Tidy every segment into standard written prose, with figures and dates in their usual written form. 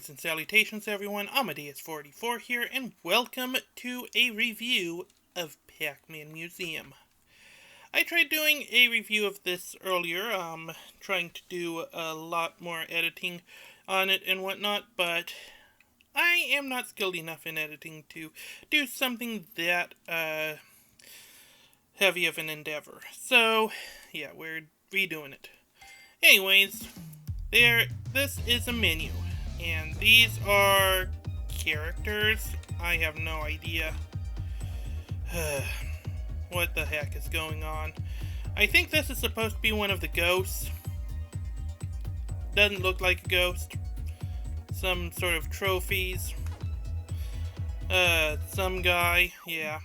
Greetings and salutations, everyone. Amadeus44 here, and welcome to a review of Pac-Man Museum. I tried doing a review of this earlier, trying to do a lot more editing on it and whatnot, but I am not skilled enough in editing to do something that heavy of an endeavor. So, yeah, we're redoing it. Anyways, this is a menu. And these are characters. I have no idea what the heck is going on. I think this is supposed to be one of the ghosts. Doesn't look like a ghost. Some sort of trophies. Some guy. Yeah.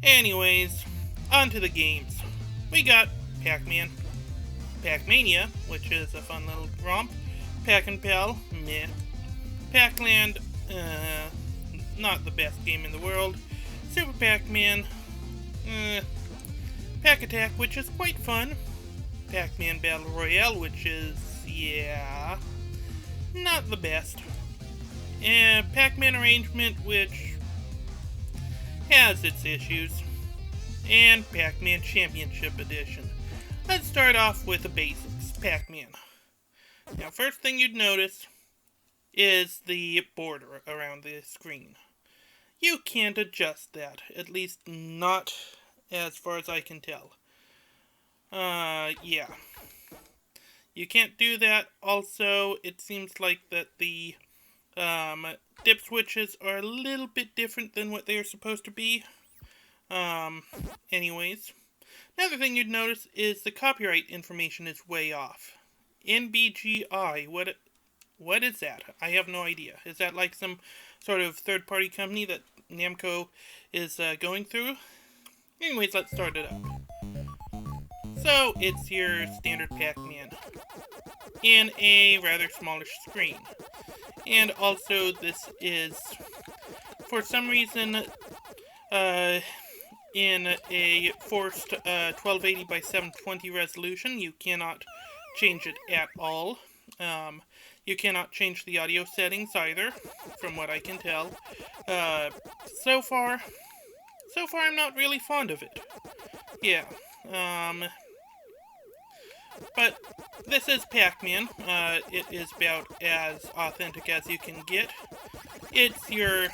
Anyways, on to the games. We got Pac-Man. Pac-Mania, which is a fun little romp. Pac and Pal, meh. Pac-Land, not the best game in the world. Super Pac-Man, Pac-Attack, which is quite fun. Pac-Man Battle Royale, which is, yeah, not the best. And Pac-Man Arrangement, which has its issues. And Pac-Man Championship Edition. Let's start off with the basics. Pac-Man. Now, first thing you'd notice is the border around the screen. You can't adjust that, at least not as far as I can tell. Yeah. You can't do that. Also, it seems like that the dip switches are a little bit different than what they are supposed to be. Anyways. Another thing you'd notice is the copyright information is way off. NBGI, what is that? I have no idea. Is that like some sort of third-party company that Namco is going through? Anyways, let's start it up. So, it's your standard Pac-Man in a rather smallish screen. And also, this is, for some reason, in a forced 1280 by 720 resolution. You cannot change it at all. You cannot change the audio settings either, from what I can tell. So far I'm not really fond of it. Yeah. But this is Pac-Man. It is about as authentic as you can get. It's your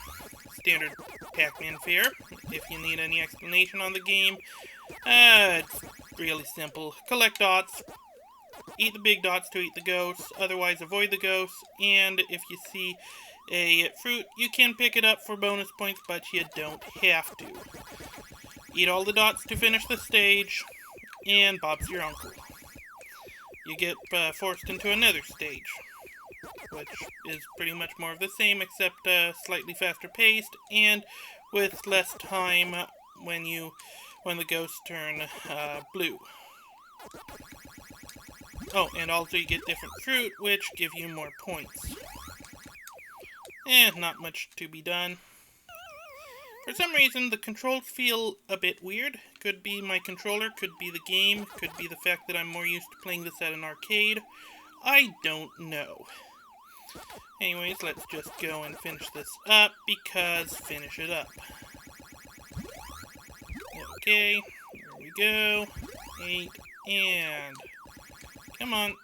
standard Pac-Man fare. If you need any explanation on the game, it's really simple. Collect dots. Eat the big dots to eat the ghosts, otherwise avoid the ghosts, and if you see a fruit, you can pick it up for bonus points, but you don't have to. Eat all the dots to finish the stage, and Bob's your uncle. You get forced into another stage, which is pretty much more of the same, except slightly faster paced, and with less time when the ghosts turn blue. Oh, and also you get different fruit, which give you more points. Not much to be done. For some reason, the controls feel a bit weird. Could be my controller, could be the game, could be the fact that I'm more used to playing this at an arcade. I don't know. Anyways, let's just go and finish this up, because finish it up. Okay, here we go. 8, and... come on.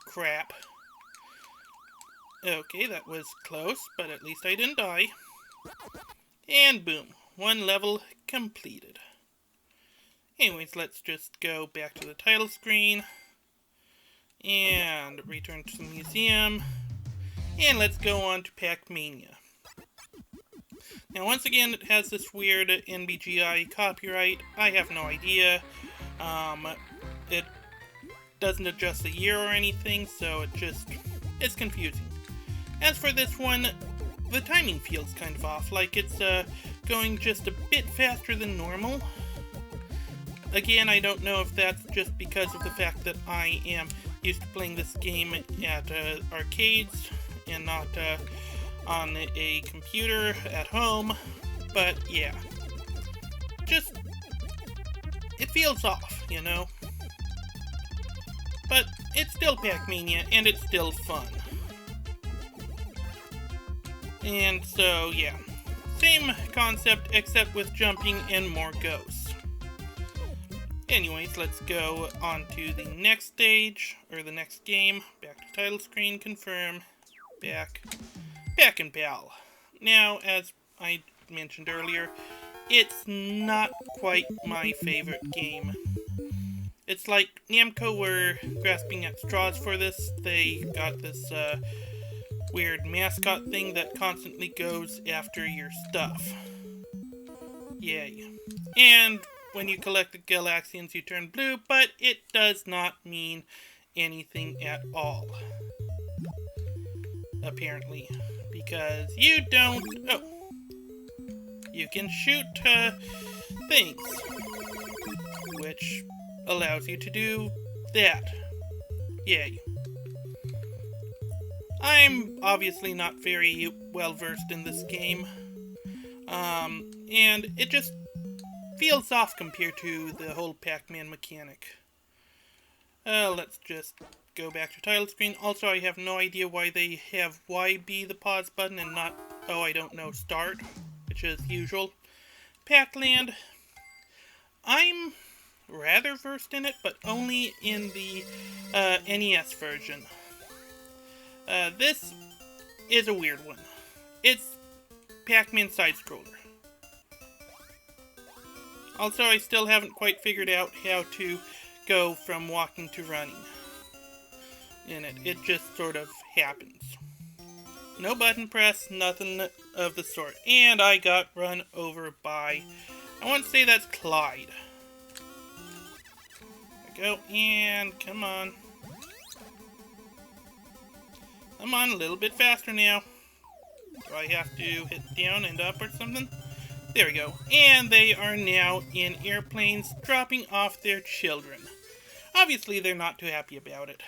Crap. Okay, that was close, but at least I didn't die. And boom. One level completed. Anyways, let's just go back to the title screen. And return to the museum. And let's go on to Pac-Mania. Now, once again, it has this weird NBGI copyright. I have no idea. It doesn't adjust the year or anything, so it's confusing. As for this one, the timing feels kind of off, like it's going just a bit faster than normal. Again, I don't know if that's just because of the fact that I am used to playing this game at arcades and not on a computer at home, but yeah. It feels off, you know? But it's still Pac-Mania, and it's still fun. And so, yeah. Same concept, except with jumping and more ghosts. Anyways, let's go on to the next stage, or the next game. Back to title screen, confirm, back and pal. Now, as I mentioned earlier, it's not quite my favorite game. It's like Namco were grasping at straws for this. They got this weird mascot thing that constantly goes after your stuff. Yay. And when you collect the Galaxians, you turn blue, but it does not mean anything at all. Apparently. Because you don't... Oh. You can shoot things. Which allows you to do that. Yay. I'm obviously not very well versed in this game. And it just feels off compared to the whole Pac-Man mechanic. Let's just go back to title screen. Also, I have no idea why they have YB the pause button and not, oh, I don't know, start, which is usual. Pac-Land, I'm rather versed in it, but only in the NES version. This is a weird one. It's Pac-Man side-scroller. Also, I still haven't quite figured out how to go from walking to running in it. It just sort of happens. No button press, nothing of the sort. And I got run over by, I want to say that's Clyde. There we go, and come on. Come on, a little bit faster now. Do I have to hit down and up or something? There we go. And they are now in airplanes dropping off their children. Obviously, they're not too happy about it.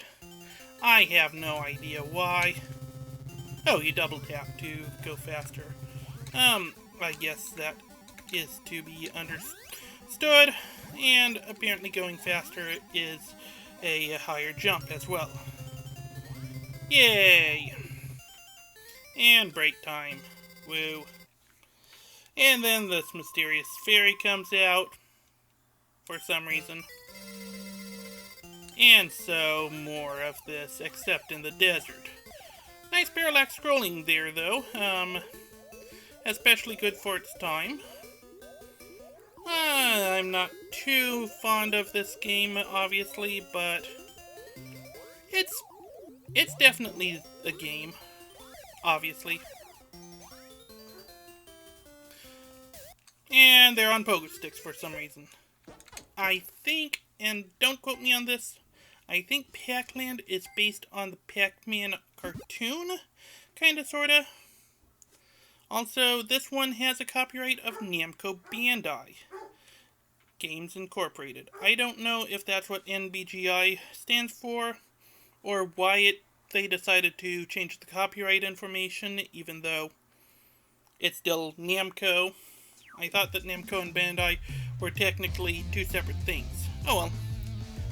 I have no idea why. Oh, you double tap to go faster. I guess that is to be understood. And apparently going faster is a higher jump as well. Yay! And break time. Woo. And then this mysterious fairy comes out for some reason. And so, more of this, except in the desert. Nice parallax scrolling there, though. Especially good for its time. I'm not too fond of this game, obviously, but it's definitely a game, obviously. And they're on pogo sticks for some reason. I think, and don't quote me on this, I think Pac-Land is based on the Pac-Man cartoon, kinda, sorta. Also, this one has a copyright of Namco Bandai Games Incorporated. I don't know if that's what NBGI stands for, or why they decided to change the copyright information, even though it's still Namco. I thought that Namco and Bandai were technically two separate things. Oh well.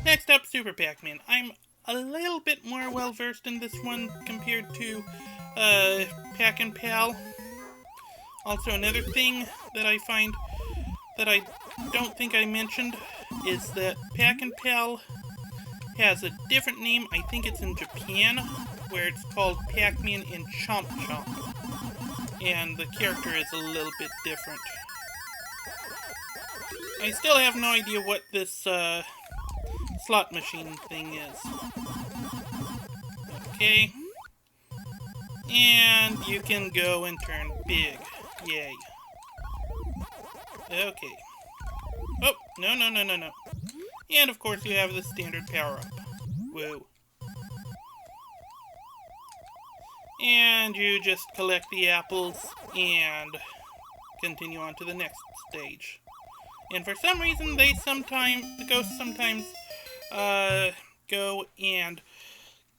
Next up, Super Pac-Man. I'm a little bit more well-versed in this one compared to Pac and Pal. Also, another thing that I find that I don't think I mentioned is that Pac and Pal has a different name. I think it's in Japan, where it's called Pac-Man and Chomp Chomp. And the character is a little bit different. I still have no idea what this slot machine thing is. Okay. And you can go and turn big. Yay. Okay. Oh, no. And of course you have the standard power-up. Whoa. And you just collect the apples and continue on to the next stage. And for some reason, the ghosts sometimes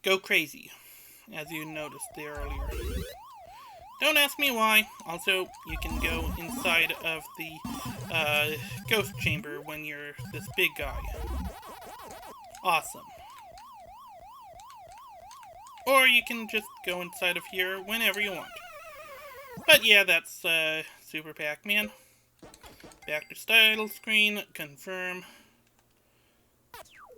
go crazy, as you noticed there earlier. Don't ask me why. Also, you can go inside of the ghost chamber when you're this big guy. Awesome. Or you can just go inside of here whenever you want. But yeah, that's Super Pac-Man. Back to title screen, confirm.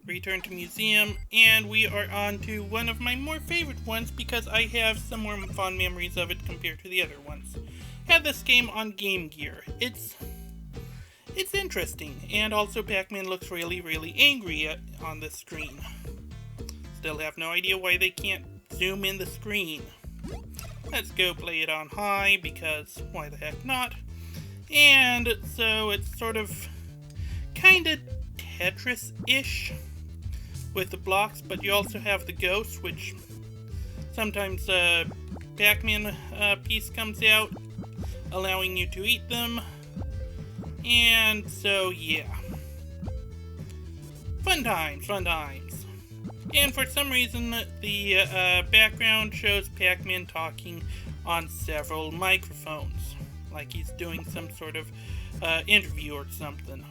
Return to museum, and we are on to one of my more favorite ones because I have some more fond memories of it compared to the other ones. Had this game on Game Gear. It's interesting, and also Pac-Man looks really, really angry on the screen. Still have no idea why they can't zoom in the screen. Let's go play it on high, because why the heck not? And so it's sort of kinda Tetris-ish with the blocks, but you also have the ghosts, which sometimes Pac-Man piece comes out, allowing you to eat them. And so, yeah. Fun times, fun times. And for some reason, the background shows Pac-Man talking on several microphones, like he's doing some sort of interview or something.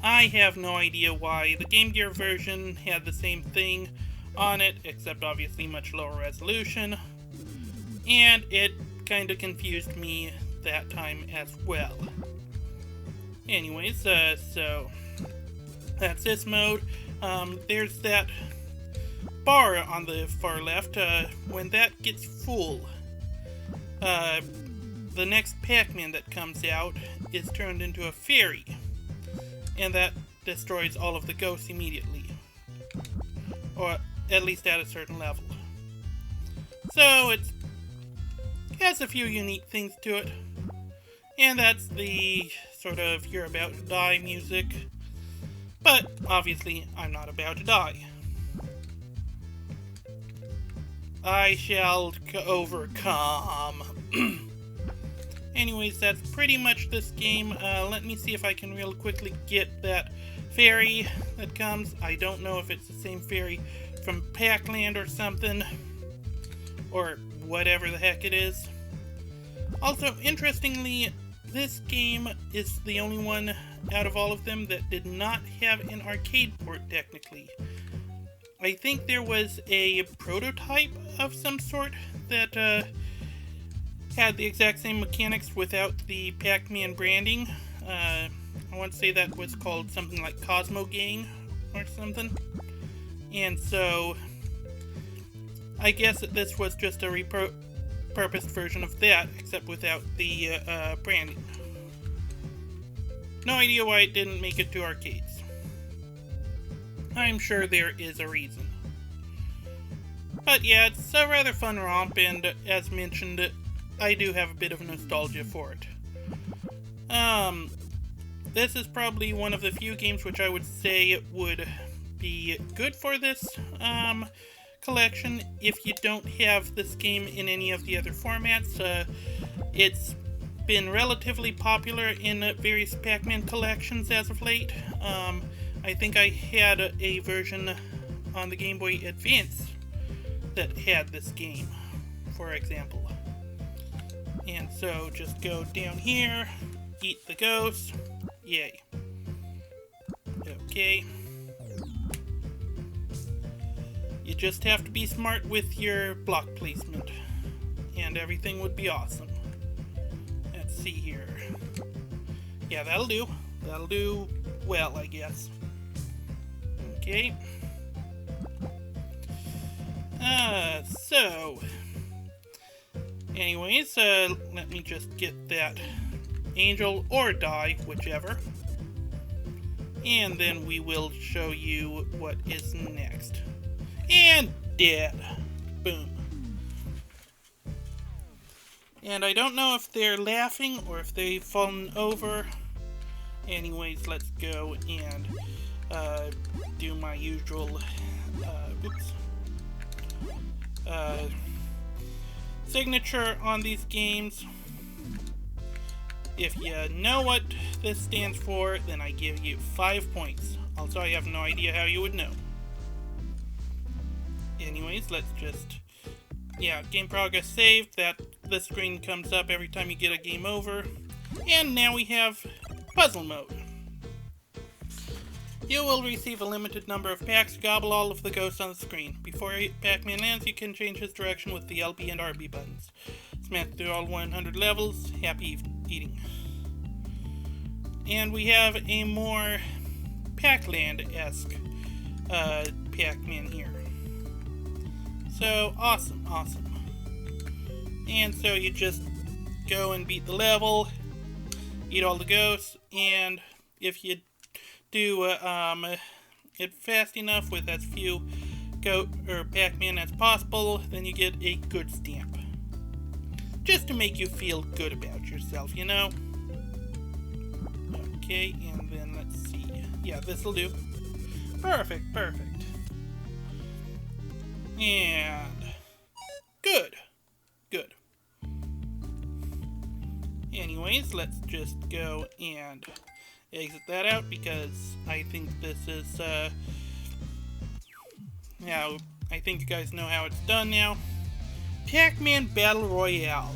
I have no idea why. The Game Gear version had the same thing on it, except obviously much lower resolution, and it kind of confused me that time as well. Anyways, so that's this mode. There's that bar on the far left. When that gets full, the next Pac-Man that comes out is turned into a fairy, and that destroys all of the ghosts immediately, or at least at a certain level. So it has a few unique things to it, and that's the sort of you're about to die music, but obviously I'm not about to die. I shall overcome. Anyways, that's pretty much this game. Let me see if I can real quickly get that fairy that comes. I don't know if it's the same fairy from Pac-Land or something, or whatever the heck it is. Also, interestingly, this game is the only one out of all of them that did not have an arcade port, technically. I think there was a prototype of some sort that had the exact same mechanics without the Pac-Man branding. I want to say that was called something like Cosmo Gang or something. And so I guess that this was just a repurposed version of that, except without the branding. No idea why it didn't make it to arcades. I'm sure there is a reason. But yeah, it's a rather fun romp, and as mentioned, I do have a bit of nostalgia for it. This is probably one of the few games which I would say would be good for this collection if you don't have this game in any of the other formats. It's been relatively popular in various Pac-Man collections as of late. I think I had a version on the Game Boy Advance that had this game, for example. And so just go down here, eat the ghost, yay. Okay. You just have to be smart with your block placement, and everything would be awesome. Let's see here. Yeah, that'll do. That'll do well, I guess. Okay. So anyways, let me just get that angel or die, whichever. And then we will show you what is next. And dead. Boom. And I don't know if they're laughing or if they've fallen over. Anyways, let's go and do my usual signature on these games. If you know what this stands for, then I give you 5 points. Also, I have no idea how you would know. Anyways, let's just... yeah, game progress saved. The screen comes up every time you get a game over. And now we have puzzle mode. You will receive a limited number of packs to gobble all of the ghosts on the screen. Before Pac-Man lands, you can change his direction with the LB and RB buttons. Smash through all 100 levels. Happy eating. And we have a more Pac-Land-esque Pac-Man here. So, awesome. And so you just go and beat the level, eat all the ghosts, and if you do it fast enough with as few Pac-Man as possible, then you get a good stamp. Just to make you feel good about yourself, you know? Okay, and then let's see. Yeah, this'll do. Perfect. And good. Anyways, let's just go and exit that out because I think this is now I think you guys know how it's done now. Pac-Man Battle Royale.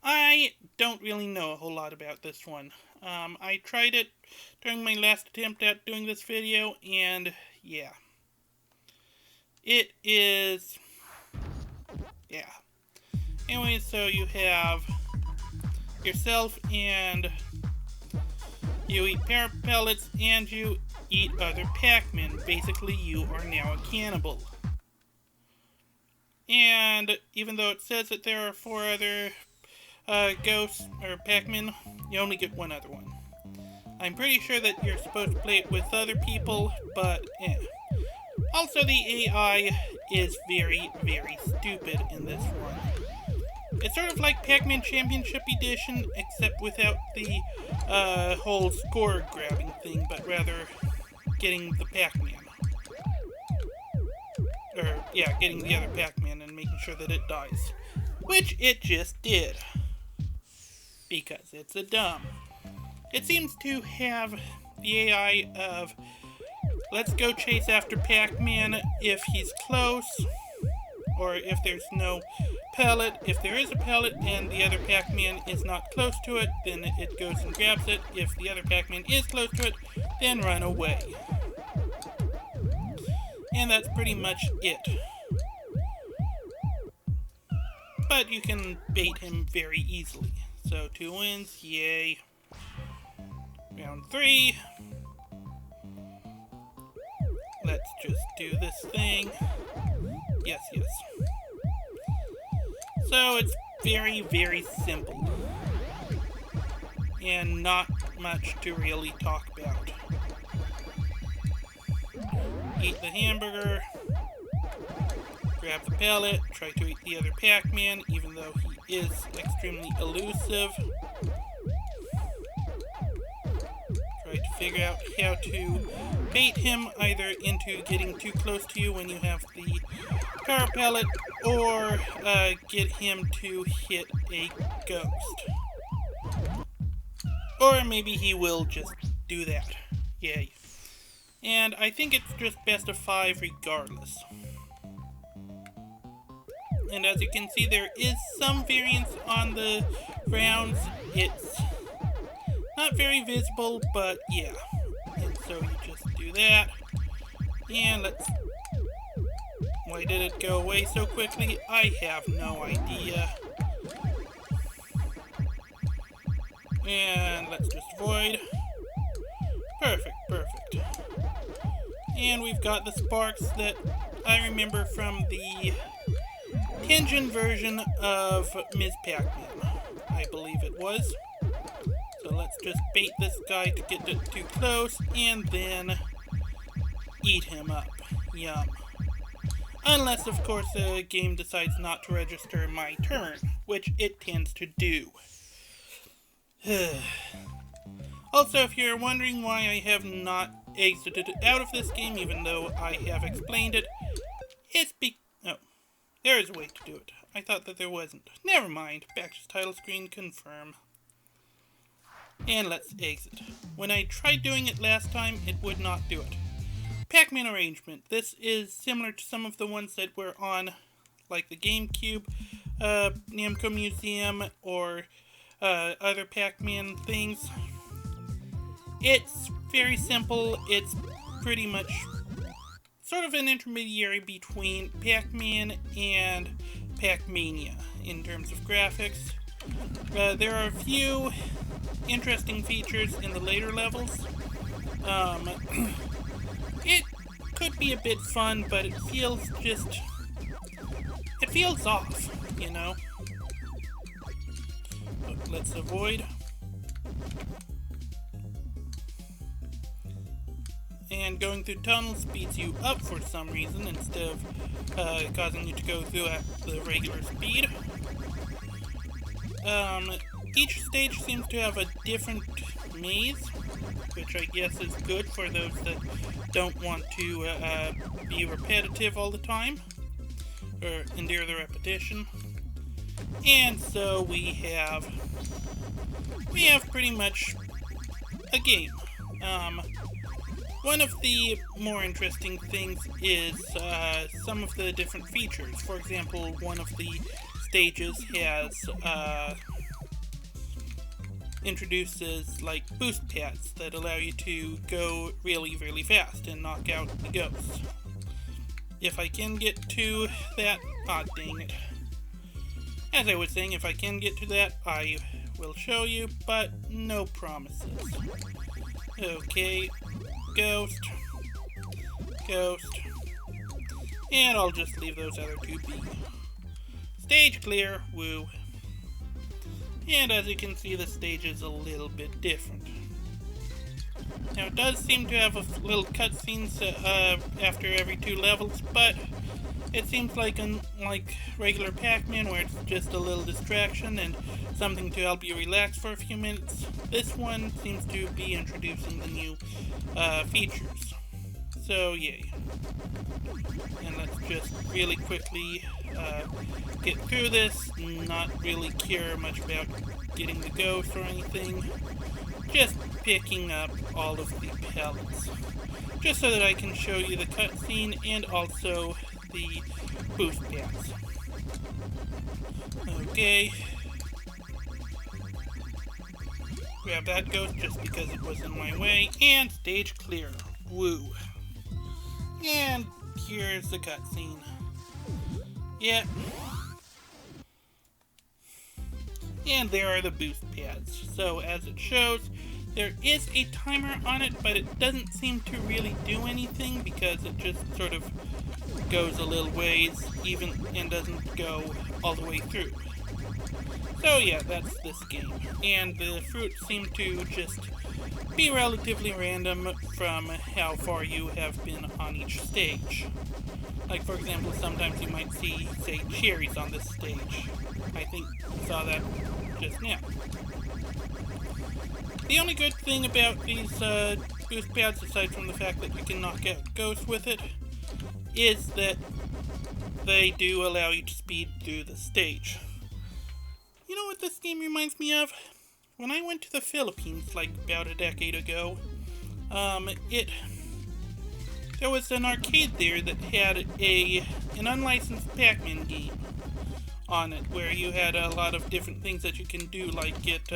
I don't really know a whole lot about this one. I tried it during my last attempt at doing this video, and yeah. It is... yeah. Anyway, so you have yourself, and you eat power pellets, and you eat other Pac-Men. Basically, you are now a cannibal. And even though it says that there are 4 other ghosts, or Pac-Men, you only get 1 other one. I'm pretty sure that you're supposed to play it with other people, but Also, the AI is very stupid in this one. It's sort of like Pac-Man Championship Edition, except without the whole score-grabbing thing, but rather getting the Pac-Man. Or, yeah, getting the other Pac-Man and making sure that it dies. Which it just did. Because it's a dumb. It seems to have the AI of, let's go chase after Pac-Man if he's close, or if there's no pellet. If there is a pellet and the other Pac-Man is not close to it, then it goes and grabs it. If the other Pac-Man is close to it, then run away. And that's pretty much it. But you can bait him very easily. So 2 wins, yay. Round 3. Let's just do this thing. Yes. So it's very simple. And not much to really talk about. Eat the hamburger. Grab the pellet. Try to eat the other Pac-Man, even though he is extremely elusive. Try to figure out how to bait him either into getting too close to you when you have the power pellet, or get him to hit a ghost. Or maybe he will just do that. Yay. And I think it's just best of 5 regardless. And as you can see, there is some variance on the rounds. It's not very visible, but yeah. And so you just do that. And let's... why did it go away so quickly? I have no idea. And let's just avoid. Perfect. And we've got the sparks that I remember from the Tengen version of Ms. Pac-Man, I believe it was. So let's just bait this guy to get it too close, and then eat him up. Yum. Unless, of course, the game decides not to register my turn, which it tends to do. Also, if you're wondering why I have not exited out of this game, even though I have explained it, it's oh, there is a way to do it. I thought that there wasn't. Never mind. Back to title screen, confirm. And let's exit. When I tried doing it last time, it would not do it. Pac-Man arrangement. This is similar to some of the ones that were on, like the GameCube, Namco Museum, or other Pac-Man things. It's very simple. It's pretty much sort of an intermediary between Pac-Man and Pac-Mania in terms of graphics. There are a few interesting features in the later levels. It could be a bit fun, but it feels off, you know? But let's avoid. And going through tunnels speeds you up for some reason instead of causing you to go through at the regular speed. Each stage seems to have a different maze, which I guess is good for those that don't want to be repetitive all the time, or endure the repetition. And so we have pretty much a game. One of the more interesting things is some of the different features. For example, one of the stages has introduces like boost pads that allow you to go really, really fast and knock out the ghosts. If I can get to that, dang it. As I was saying, if I can get to that, I will show you, but no promises. Okay, ghost, and I'll just leave those other two be. Stage clear, woo. And as you can see, the stage is a little bit different. Now it does seem to have a little cutscenes after every 2 levels, but it seems like unlike regular Pac-Man, where it's just a little distraction and something to help you relax for a few minutes, this one seems to be introducing the new features. So yay. And let's just really quickly get through this, not really care much about getting the ghost or anything, just picking up all of the pellets, just so that I can show you the cutscene and also the boost pads. Okay. Grab that ghost just because it was in my way, and stage clear. Woo. And here's the cutscene. Yep. And there are the boost pads. So as it shows, there is a timer on it, but it doesn't seem to really do anything because it just sort of goes a little ways even and doesn't go all the way through. So yeah, that's this game. And the fruits seem to just be relatively random from how far you have been on each stage. Like, for example, sometimes you might see, say, cherries on this stage. I think you saw that just now. The only good thing about these boost pads, aside from the fact that you can knock out ghosts with it, is that they do allow you to speed through the stage. You know what this game reminds me of? When I went to the Philippines, like about a decade ago, there was an arcade there that had an unlicensed Pac-Man game on it, where you had a lot of different things that you can do, like get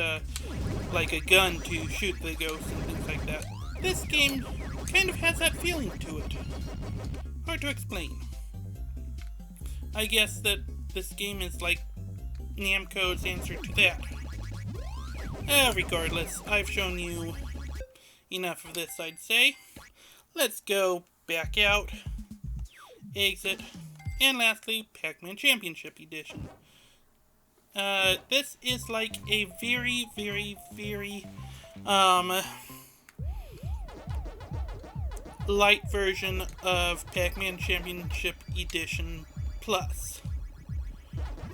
like a gun to shoot the ghosts and things like that. This game kind of has that feeling to it. Hard to explain. I guess that this game is like Namco's answer to that. Regardless, I've shown you enough of this, I'd say. Let's go back out, exit, and lastly, Pac-Man Championship Edition. This is like a very, very, very, light version of Pac-Man Championship Edition Plus.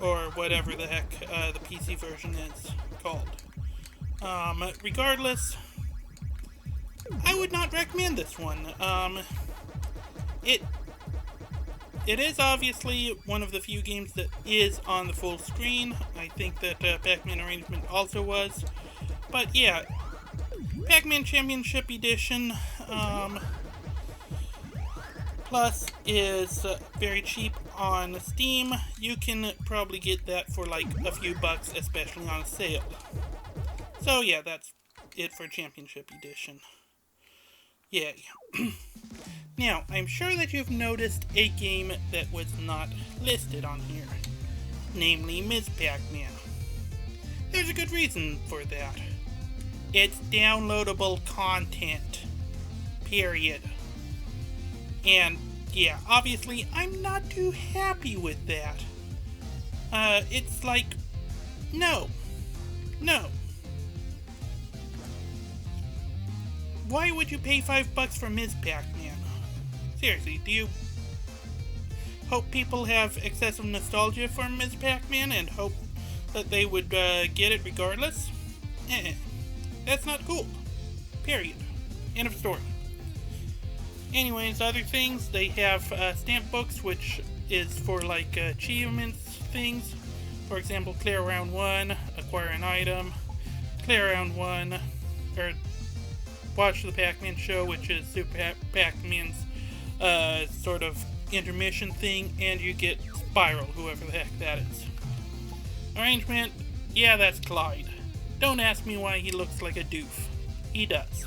Or whatever the heck the PC version is called. Regardless, I would not recommend this one. It is obviously one of the few games that is on the full screen. I think that Pac-Man Arrangement also was. But yeah, Pac-Man Championship Edition Plus is very cheap on Steam. You can probably get that for like a few bucks, especially on sale. So yeah, that's it for Championship Edition. Yay. Now, I'm sure that you've noticed a game that was not listed on here. namely Ms. Pac-Man. There's a good reason for that. It's downloadable content. Period. And yeah, obviously I'm not too happy with that. It's like, no. Why would you pay $5 for Ms. Pac-Man? Seriously, do you hope people have excessive nostalgia for Ms. Pac-Man and hope that they would get it regardless? That's not cool. Period. End of story. Anyways, other things, they have stamp books, which is for like achievements things. For example, clear round 1, acquire an item, clear round 1, or watch the Pac-Man show, which is Super Pac-Man's sort of intermission thing, and you get Spiral, whoever the heck that is. Arrangement, yeah, that's Clyde. Don't ask me why he looks like a doof. He does.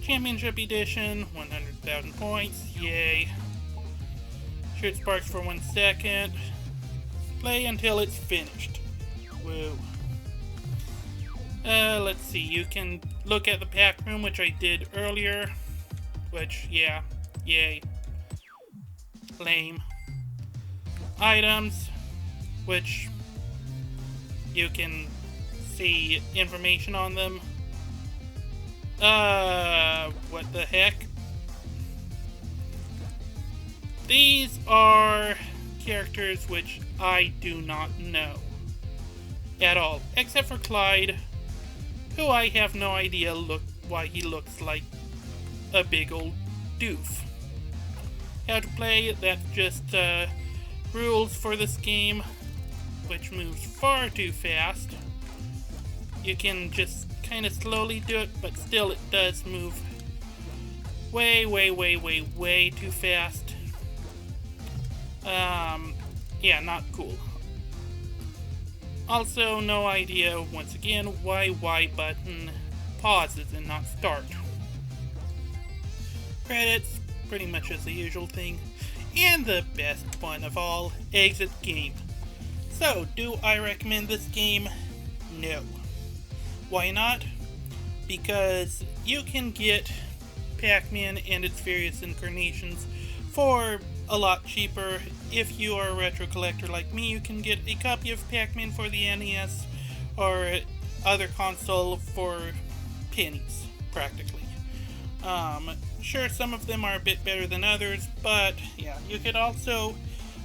Championship Edition, 100,000 points, yay. Shoot sparks for 1 second. Play until it's finished. Woo. Let's see, you can look at the pack room, which I did earlier. Which, yeah, yay. Lame. Items, which you can see information on them. What the heck? These are characters which I do not know at all, except for Clyde, who I have no idea why he looks like a big old doof. How to play, that's just rules for this game, which moves far too fast. You can just kind of slowly do it, but still it does move way too fast. Yeah, not cool. Also, no idea, once again, why Y button pauses and not start. Credits, pretty much as the usual thing. And the best one of all, exit game. So, do I recommend this game? No. Why not? Because you can get Pac-Man and its various incarnations for a lot cheaper. If you are a retro collector like me, you can get a copy of Pac-Man for the NES or other console for pennies, practically. Sure, some of them are a bit better than others, but yeah, you could also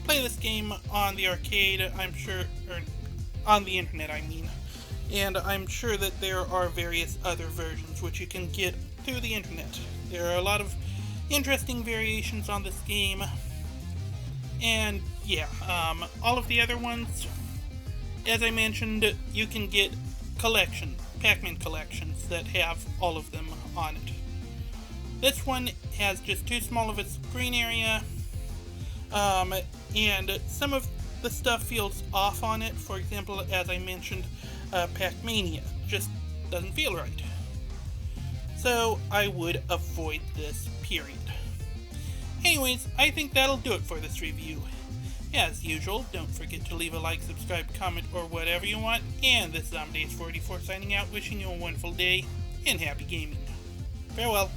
play this game on the arcade, I'm sure, or on the internet, I mean. And I'm sure that there are various other versions which you can get through the internet. There are a lot of interesting variations on this game. And yeah, all of the other ones, as I mentioned, you can get Pac-Man collections that have all of them on it. This one has just too small of a screen area, and some of the stuff feels off on it. For example, as I mentioned, Pac-Mania just doesn't feel right. So I would avoid this, period. Anyways, I think that'll do it for this review. As usual, don't forget to leave a like, subscribe, comment, or whatever you want. And this is Amadeus 44 signing out, wishing you a wonderful day and happy gaming. Farewell.